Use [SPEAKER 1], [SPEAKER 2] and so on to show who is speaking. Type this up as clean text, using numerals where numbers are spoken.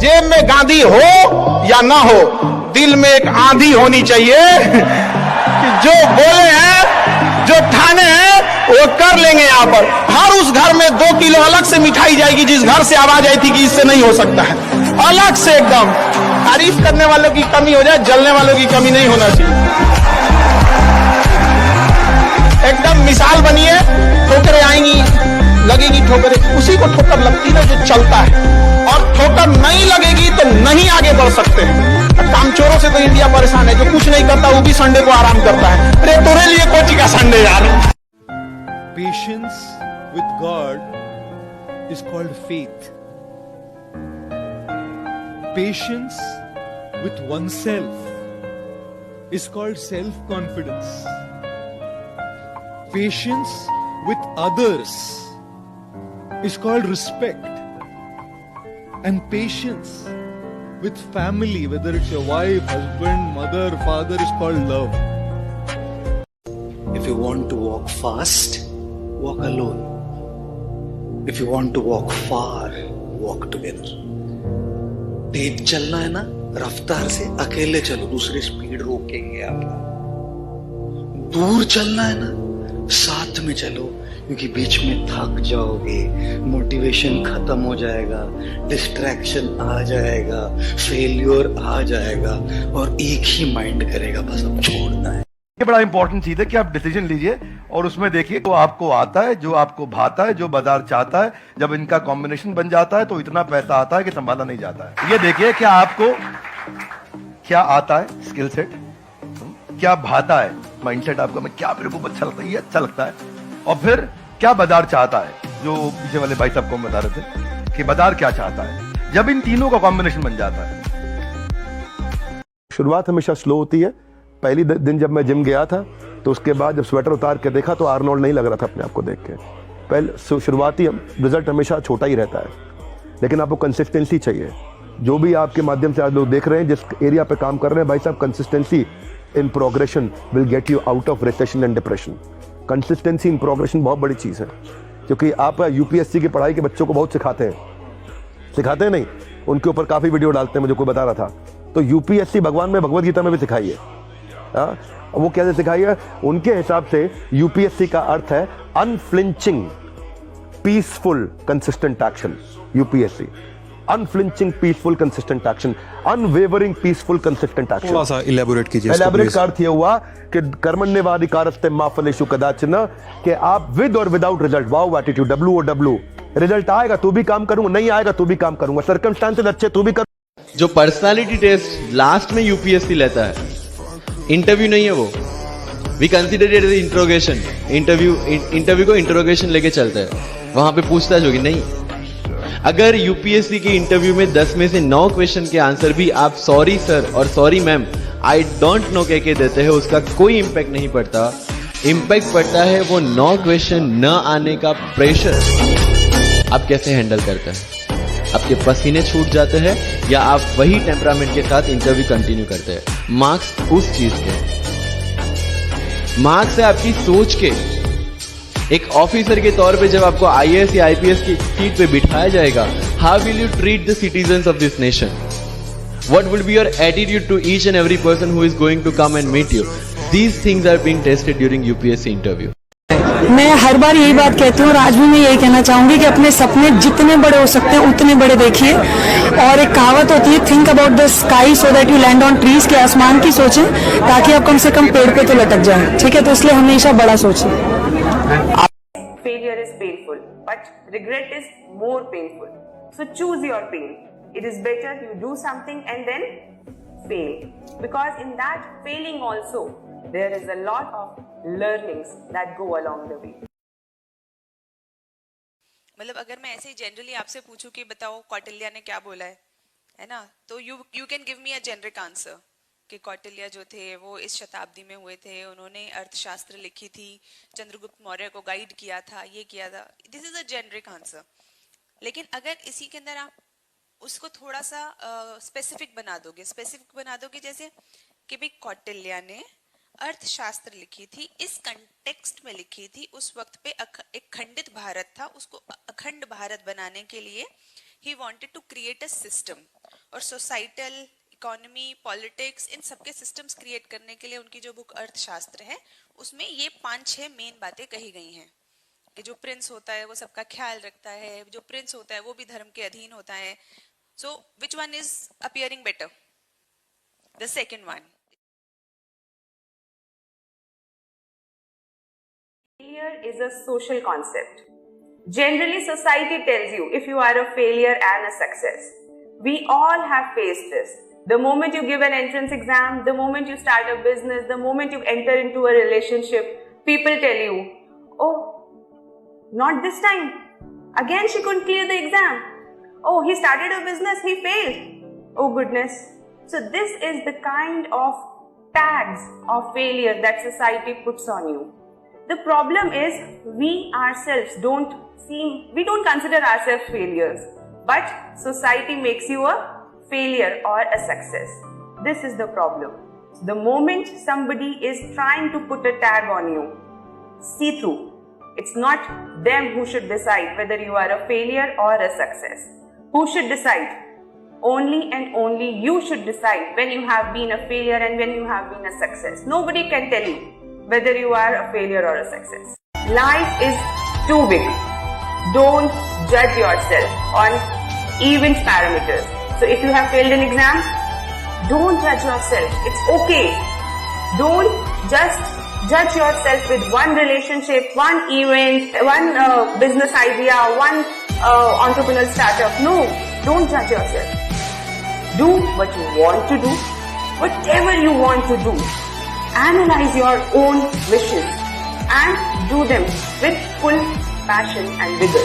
[SPEAKER 1] जेब में गांधी हो या ना हो, दिल में एक आंधी होनी चाहिए कि जो बोले हैं, जो ठाने हैं, वो कर लेंगे। यहां पर हर उस घर में 2 किलो अलग से मिठाई जाएगी जिस घर से आवाज आई थी कि इससे नहीं हो सकता है, अलग से एकदम। तारीफ करने वालों की कमी हो जाए, जलने वालों की कमी नहीं होना चाहिए। एकदम मिसाल बनिए। ठोकरें आएंगी, लगेगी ठोकरें, उसी को ठोकर लगती है जो चलता है, और ठोकर नहीं लगेगी तो नहीं आगे बढ़ सकते हैं। कामचोरों से तो इंडिया परेशान है, जो कुछ नहीं करता वो भी संडे को आराम करता है। अरे तुम्हारे लिए कोची का संडे यार।
[SPEAKER 2] Patience with God is called faith. Patience with oneself is called self-confidence. Patience with others is called respect. And patience with family, whether it's your wife, husband, mother, father, is called love.
[SPEAKER 3] If you want to walk fast, walk alone. If you want to walk far, walk together. तेज चलना है ना, रफ्तार से अकेले चलो, दूसरे speed रोकेंगे आपको। दूर चलना है ना, साथ में चलो, क्योंकि बीच में थक जाओगे, मोटिवेशन खत्म हो जाएगा, डिस्ट्रैक्शन आ जाएगा, फेल्योर आ जाएगा, और एक ही माइंड करेगा बस अब छोड़ना है।
[SPEAKER 4] ये बड़ा इंपॉर्टेंट चीज है कि आप डिसीजन लीजिए और उसमें देखिए जो आपको आता है, जो आपको भाता है, जो बाजार चाहता है। जब इनका कॉम्बिनेशन बन जाता है तो इतना पैसा आता है कि संभाला नहीं जाता है। ये देखिए क्या आपको क्या आता है, स्किल सेट, क्या भाता है, माइंडसेट आपका, मैं क्या मेरे को अच्छा लगता है, ये अच्छा लगता है, और फिर क्या बाजार चाहता है, जो पीछे वाले भाई साहब को बता रहे थे कि बाजार क्या चाहता है। जब इन तीनों का कॉम्बिनेशन बन जाता है। शुरुआत हमेशा स्लो होती है। पहली दिन जब मैं जिम गया था तो उसके बाद जब स्वेटर उतार के देखा तो आर्नोल्ड नहीं लग रहा था अपने आप को देख के। पहले शुरुआती रिजल्ट हमेशा छोटा ही रहता है, लेकिन आपको कंसिस्टेंसी चाहिए। जो भी आपके माध्यम से आज लोग देख रहे हैं, जिस एरिया पे काम कर रहे हैं, भाई साहब, consistency in progression will get you out of recession and depression. Consistency in progression बहुत बड़ी चीज़ है, क्योंकि आप यूपीएससी की पढ़ाई के बच्चों को बहुत सिखाते हैं नहीं, उनके ऊपर काफ़ी वीडियो डालते हैं, मुझे कोई बता रहा था। तो यूपीएससी भगवान में भगवद गीता में भी सिखाई है। वो कैसे सिखाई है? उनके हिसाब से यूपीएससी का अर्थ है unflinching peaceful consistent action. UPSC unflinching peaceful consistent action, unwavering peaceful consistent action.
[SPEAKER 2] थोड़ा सा इलेबोरेट कीजिए।
[SPEAKER 4] इलेबोरेट का अर्थ ये हुआ कि कर्मण्येवाधिकारस्ते मा फलेषु कदाचन, कि आप विद और without result, wow attitude, WOW, result आएगा तो भी काम करूंगा, नहीं आएगा तो भी काम करूंगा, सर्कमस्टांसेस अच्छे तो भी कर।
[SPEAKER 5] जो पर्सनालिटी टेस्ट लास्ट में यूपीएससी लेता है, इंटरव्यू नहीं है वो। We consider it as interrogation. Interview को इंट्रोगेशन लेके चलते हैं, वहां पे पूछताछ होगी नहीं। अगर यूपीएससी के इंटरव्यू में 10 में से 9 क्वेश्चन के आंसर भी आप सॉरी सर और sorry ma'am, I don't know कह के देते हैं, उसका कोई इंपैक्ट नहीं पड़ता। इंपैक्ट पड़ता है वो 9 क्वेश्चन न आने का प्रेशर आप कैसे हैंडल करते हैं। आपके पसीने छूट जाते हैं या आप वही टेम्परामेंट के साथ इंटरव्यू कंटिन्यू करते हैं। मार्क्स उस चीज के, मार्क्स है आपकी सोच के। एक ऑफिसर के तौर पे जब आपको आईएएस या आईपीएस की सीट पे बिठाया जाएगा, how will you treat the citizens of this nation? What will be your attitude to each and every person who is going to come and meet you? These things are being tested during UPSC interview.
[SPEAKER 6] मैं हर बार यही बात कहती हूँ और आज भी मैं यही कहना चाहूंगी कि अपने सपने जितने बड़े हो सकते हैं उतने बड़े देखिए। और एक कहावत होती है, think about the sky so that you land on trees, के आसमान की सोचें ताकि आप कम से कम पेड़ पे तो लटक जाएं। ठीक है, तो इसलिए हमेशा बड़ा सोचें।
[SPEAKER 7] Failure is painful, but regret is more painful. So choose your pain. It is better you do something and then fail, because in that failing also there is a lot of learnings that go along the way.
[SPEAKER 8] मतलब अगर मैं ऐसे ही generally आपसे पूछूं कि बताओ कौटिल्य ने क्या बोला है ना, तो you can give me a generic answer कि कौटिल्य जो थे वो इस शताब्दी में हुए थे, उन्होंने अर्थशास्त्र लिखी थी, चंद्रगुप्त मौर्य को गाइड किया था, ये किया था। This is a generic answer. लेकिन अगर इसी के अंदर आप उसको थोड़ा सा स्पेसिफिक बना दोगे, जैसे कि भाई कौटिल्य ने अर्थशास्त्र लिखी थी, इस कंटेक्स्ट में लिखी थी, उस वक्त पे एक खंडित भारत था, उसको अखंड भारत बनाने के लिए ही wanted to create a system. और सोसाइटल, इकोनॉमी, पॉलिटिक्स, इन सबके सिस्टम्स क्रिएट करने के लिए उनकी जो बुक अर्थशास्त्र है उसमें ये 5-6 मेन बातें कही गई हैं कि जो प्रिंस होता है वो सबका ख्याल रखता है, जो प्रिंस होता है वो भी धर्म के अधीन होता है. So which one is appearing better? The second one.
[SPEAKER 7] Failure is a social concept. Generally, society tells you if you are a failure and a success. We all have faced this. The moment you give an entrance exam, the moment you start a business, the moment you enter into a relationship, people tell you, oh, not this time. Again, she couldn't clear the exam. Oh, he started a business, he failed. Oh goodness. So this is the kind of tags of failure that society puts on you. The problem is we ourselves don't consider ourselves failures, but society makes you a failure or a success. This is the problem. The moment somebody is trying to put a tag on you, see through. It's not them who should decide whether you are a failure or a success. Who should decide? Only and only you should decide when you have been a failure and when you have been a success. Nobody can tell you whether you are a failure or a success. Life is too big. Don't judge yourself on event parameters. So if you have failed an exam, don't judge yourself. It's okay. Don't just judge yourself with one relationship, one event, one business idea, one entrepreneurial startup. No, don't judge yourself. Do what you want to do, whatever you want to do. Analyze your own wishes and do them with full passion and vigor.